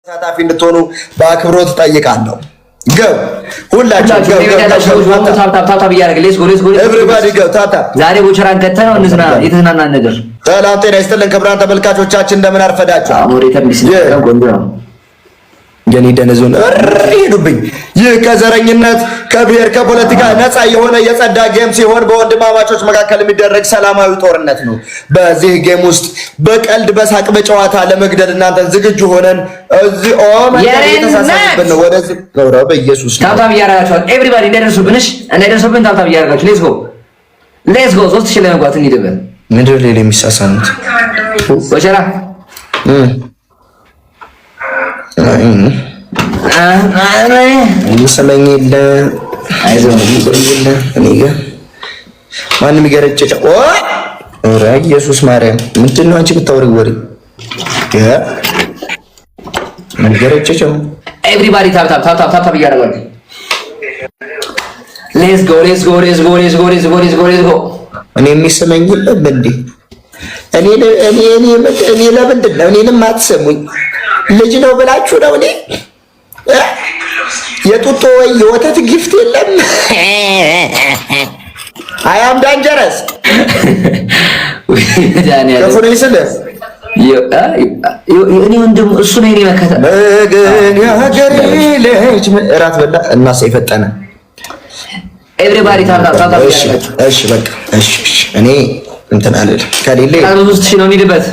ተሳታፊ እንድትሆኑ በአክብሮት ጠይቃለሁ። ገው ሁላችሁ ዛሬ ቦቸራን ከተነው እንዝና የተዝናናን ነገር ሰላም ጤና ይስጥልን። ክቡራን ተመልካቾቻችን እንደምን አርፈዳችሁ? የኔ ደነዙን ሄዱብኝ። ይህ ከዘረኝነት ከብሔር ከፖለቲካ ነፃ የሆነ የጸዳ ጌም ሲሆን በወንድማማቾች መካከል የሚደረግ ሰላማዊ ጦርነት ነው። በዚህ ጌም ውስጥ በቀልድ በሳቅ በጨዋታ ለመግደል እናንተን ዝግጁ ሆነን እዚህ የተሳሰብን ነው። ወደዚህ ነው በኢየሱስ ታብታብ ያረጋችኋል። ኤቭሪባዲ እንዳይደርሱብን ታብታብ ያረጋችሁ። ሌትስ ጎ 3000 ለመግባት እንሂድበት። ምንድን ነው የሚሳሳኑት? ወሸራ ሰማኝ የለ አይዞህ የለ እኔ ጋር ማንም ይገረጨጨ ኦራ ኢየሱስ ማርያም ምንድን ነው አንቺ የምታወሪው ወሬ? ምን ገረጨጨው? ኤቭሪባዲ ታፕ እያደረጋችሁ ሌትስ ጎ እኔ የሚሰማኝ የለም እንዴ? እኔ ለምንድን ነው እኔንም አትሰሙኝ? ልጅ ነው ብላችሁ ነው? እኔ የጡጦ ወይ የወተት ጊፍት የለም? አያም ዳንጀረስ ከፉኔ ስለ እኔ ወንድም እሱ ነው። እኔ መከታ መገን ያገሬ ልጅ እራት በላ እና ሳይፈጠነ ኤቭሪባዲ ታታ እሺ በቃ እሺ እኔ እንትን አለ ከሌለ አሁን ሺህ ነው የሚልበት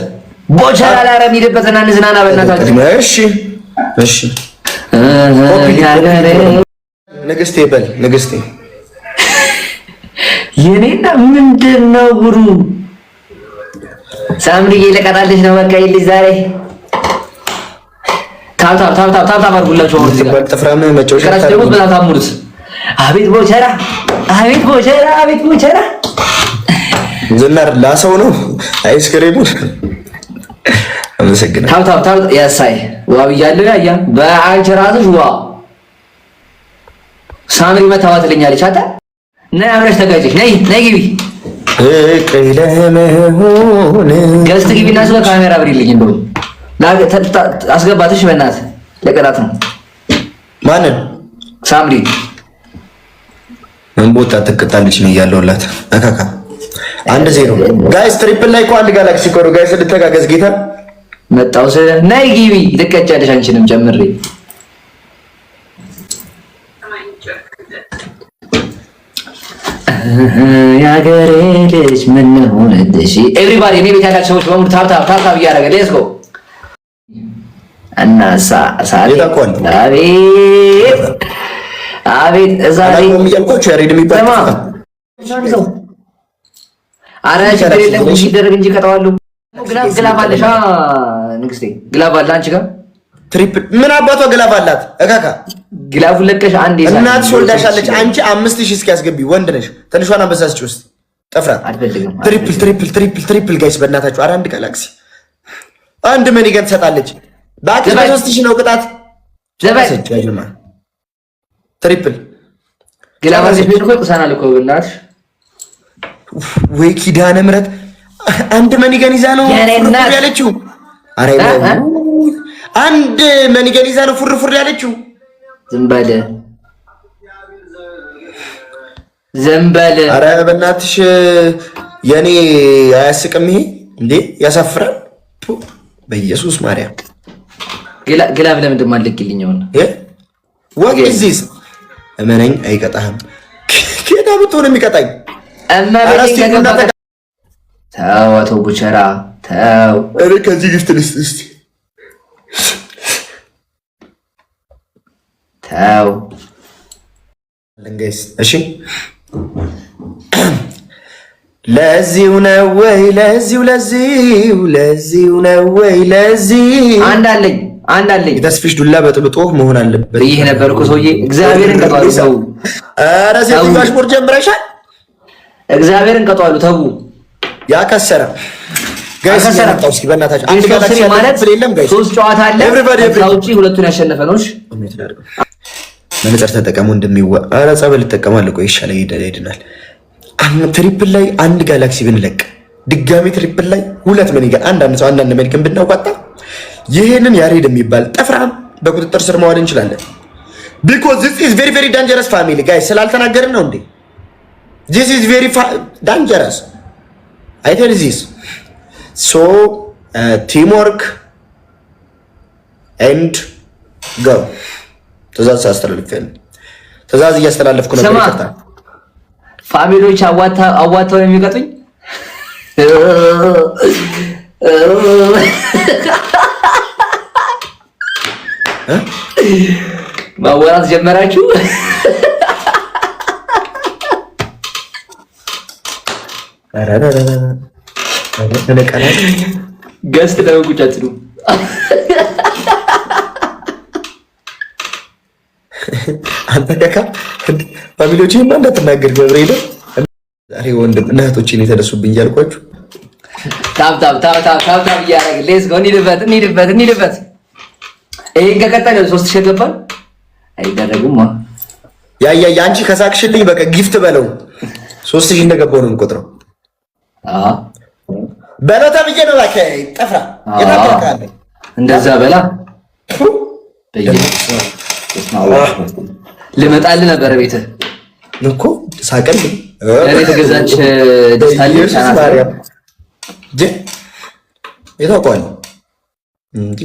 ቦቸራ ላረ የሚልበት እና እንዝናና በእናታችሁ። እሺ ንግስቴ በል ንግስቴ የኔና ምንድነው ጉሩ? ሳምሪዬ ለቀጣለች ነው በቃ ይልኝ ዛሬ ታታ አድርጉላችሁ። አሁን እዚህ ጋር ጥፍራም መጫወቻ ከራስደውት በታታሙሩት አቤት ቦቸራ ዝናር ላሰው ነው አይስክሬሙ። አመሰግናለሁ። ታው ያሳይ ዋው ይያለው ያያ በአንቺ ራስሽ ዋው ሳምሪ መታወትልኛለች። አታ ነይ አብረሽ ተጋጭሽ ነይ ግቢ ለመሆን ገስት ግቢና ስለ ካሜራ አብሪልኝ እንደው አስገባትሽ በእናትህ ለቀጣት ነው። ማንን? ሳምሪ እንቦታ ትከታለች ነው ያለውላት አካካ 1-0 ጋይስ ትሪፕል ላይ እኮ አንድ ጋላክሲ ኮሮ ጋይስ ልተጋገዝ ጌታ መጣው ሰ ናይ ግቢ ትቀጫለሽ አንቺንም ጨምሬ ያገሬ ልጅ ምን ሆነልሽ? ኤቭሪባዲ እኔ ቤት ያላችሁ ሰዎች በሙሉ ታፕ እያደረገ ሌትስ ጎ እና አቤት እዛ ላይ የሚያልቆች ያሬድ የሚባል አረ ችግር የለም ይደረግ እንጂ ቀጣዋለሁ። ግላብ አለሽ ንግስቴ? ግላብ አለ አንቺ ጋር ትሪፕል ምን አባቷ ግላብ አላት? እካካ ግላቡን ለቀሽ አንዴ እናት ወልዳሻለች። አንቺ 5000 እስኪያስገቢ ወንድ ነሽ። ትንሿን አንበሳስጭ ውስጥ ጠፍራ ትሪፕል ጋይስ በእናታችሁ። አረ አንድ ጋላክሲ አንድ መኒገን ትሰጣለች። ባክስ 3000 ነው ቅጣት። ዘበሰጭ ትሪፕል ግላብ አለሽ ቤት እኮ ቁሳናል እኮ እናትሽ ወይ ኪዳነ ምሕረት አንድ መኒገን ይዛ ነው ፉርፉር ያለችው። አረ አንድ መኒገን ይዛ ነው ፉርፉር ያለችው። ዝም በል አረ በእናትሽ የኔ አያስቅም ይሄ እንዴ? ያሳፍራል። በኢየሱስ ማርያም ግላብ ለምንድን ማለቅልኝ ነው ወቅ እዚስ እመነኝ አይቀጣህም። ከዳ ብትሆን የሚቀጣኝ ተው አቶ ቡቸራ ተው። እኔ ከዚህ ግፍት ልስጥ እስቲ ተው ለንገስ እሺ። ለዚሁ ነው ወይ ለዚሁ ነው ወይ አንድ አለኝ የተስፍሽ ዱላ በጥብጦ መሆን አለበት። ይሄ ነበርኩ ሰውዬ እግዚአብሔርን ቀጣሉ ሰው። ኧረ ሴትዮሽ ሞር ጀምረሻል። እግዚአብሔርን ቀጣሉ ተው። ያከሰረ ጋይስ ያጣው እስኪ በእናታችሁ አንድ ጋላክሲ ማለት ስለለም ጋይስ 3 ጨዋታ አለ። ታውጪ ሁለቱን ያሸነፈ ነው። እሺ መነጽር ተጠቀሙ እንደሚዋ ኧረ ጸበል ተጠቀማለሁ። ቆይ ይሻላል ይሄድናል። ትሪፕል ላይ አንድ ጋላክሲ ብንለቅ ድጋሚ ትሪፕል ላይ ሁለት ምን ይገ አንድ ሰው አንዳንድ መልክም ብናውቃጣ ይሄንን ያሬድ የሚባል ጠፍራም በቁጥጥር ስር መዋል እንችላለን። because this is very very dangerous family guys ስላልተናገርን ነው እንዴ? this is very dangerous I tell this so teamwork and go ትእዛዝ እያስተላለፍኩ ነበር። ይፈታ ፋሚሊዎች አዋጣው የሚቀጡኝ ማወራት ጀመራችሁ። ገስት ለመቁጫት ነው። አንተ ከካ ፋሚሊዎች እና እንዳትናገር ገብርኤል ዛሬ ወንድም እናቶችን የተነሱብኝ እያልኳችሁ ታብ እያደረግን ሌስ ጎ እንሂድበት። ይሄን ከቀጠለ 3000 ገባል አይደረግም። አንቺ ከሳቅሽልኝ በቃ ጊፍት በለው 3000 እንደገባው ነው እንቆጥረው። በለው ተብዬ ነው በቃ ጠፍራ የታወቃለ እንደዛ በላ ልመጣልህ ነበር ቤትህ እኮ ሳቀልኝ ለኔ ተገዛች ደስታለች የታውቀዋል እንጂ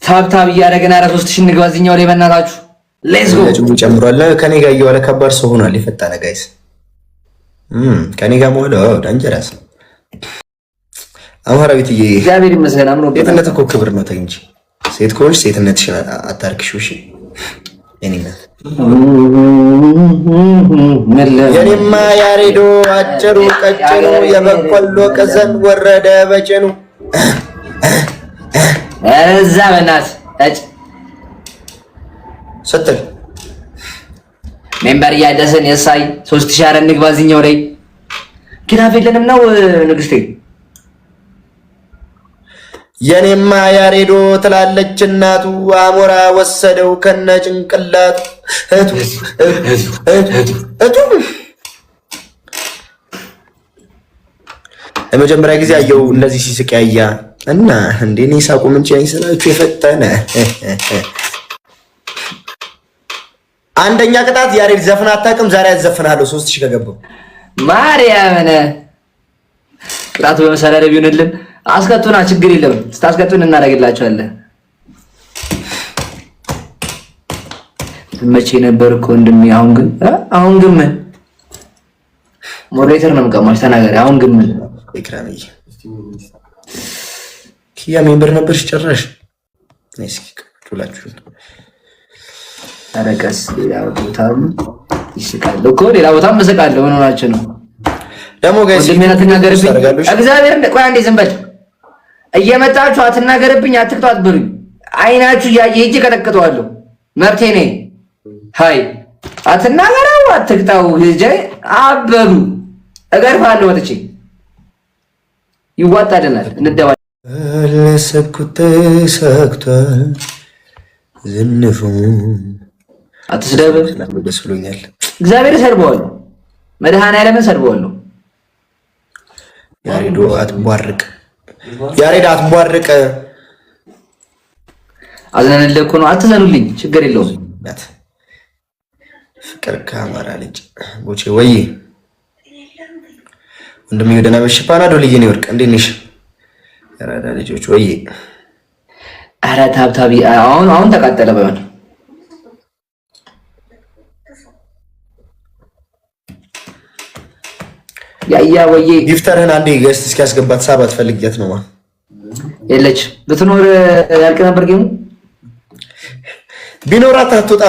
ታብታብ እያደረገን 3000 እንግባ እዚህኛው ላይ በእናታችሁ ሌትስ ጎ ጨምሯል። ከኔ ጋር እየዋለ ከባድ ሰው ሆኗል። የፈጣነ ጋይስ ከኔ ጋር መሆን ዳንጀራስ አማራዊትዬ እግዚአብሔር ይመስገን። አምሮ ሴትነት እኮ ክብር ነው። ተይ እንጂ ሴት ከሆንሽ ሴትነትሽን አታርክሽው። እሺ የኔማ ያሬዶ አጭሩ ቀጭኑ የበቆሎ ቅዘን ወረደ በጭኑ እዛ በእናትህ እጭ ስትል ሜምበር እያደስን የሳይ 3000 አረ እንግባ እዚህኛው ላይ ኪራፍ የለንም ነው ንግስቴ። የኔማ ያሬዶ ትላለች እናቱ አሞራ ወሰደው ከነ ጭንቅላቱ ለመጀመሪያ ጊዜ አየው እንደዚህ ሲስቅ ያያ እና እንዴ ነው ሳቁ ምንጭ ያይሰላችሁ የፈጠነ አንደኛ ቅጣት ያሬድ ዘፈን አታውቅም። ዛሬ ያዘፍናለሁ 3000 ከገባው ማርያምን ቅጣቱ በመሰላለ ቢሆንልን አስከቱና ችግር የለም ስታስከቱን እናደርግላችኋለን። መቼ ነበር እኮ እንደሚ አሁን ግን ምን ሞዴሬተር ነው የምቀማሽ ተናገሪ። አሁን ግን ምን ኢክራምዬ ኪያ ሜምበር ነበርሽ ጭራሽ እስኪ ሁላችሁ አረቀስ ሌላ ቦታም ይስቃል እኮ ሌላ ቦታም መስቃለሁ ሆናችሁ ነው ደግሞ ጋይስ እንደምን አትናገርብኝ እግዚአብሔር ቆይ አንዴ ዝም በል እየመጣችሁ አትናገርብኝ አትቅጣት ብሩኝ አይናችሁ ያየ እጅ ከጠቅጠዋለሁ መብቴ ነኝ ሃይ አትናገራው አትቅጣው ልጅ አበሉ እገርፋለሁ ወጥቼ ይዋጣልናል እንደባ ለሰኩት ሰክቷል ዝንፉ አትስደብ ደስ ብሎኛል። እግዚአብሔር ሰርበዋል መድኃኔዓለምን ሰርበዋለሁ። ያሬድ አትቧርቅ አዝነንልህ እኮ ነው። አትዘኑልኝ ችግር የለውም። ፍቅር ከአማራ ልጅ ቦቼ ወይ ወንድም ይወደና በሽፓና ዶልዬ ነው ወርቅ እንዴት ነሽ? ያራዳ ልጆች ወይ ኧረ ታብታቢ አሁን ተቃጠለ ባይሆን ያያ ወይ ጊፍተርህን አንዴ ገስት እስኪያስገባት ሳባት ፈልጊያት ነው የለች ብትኖር ያልቅ ነበር ጌሙ ቢኖራት አትወጣ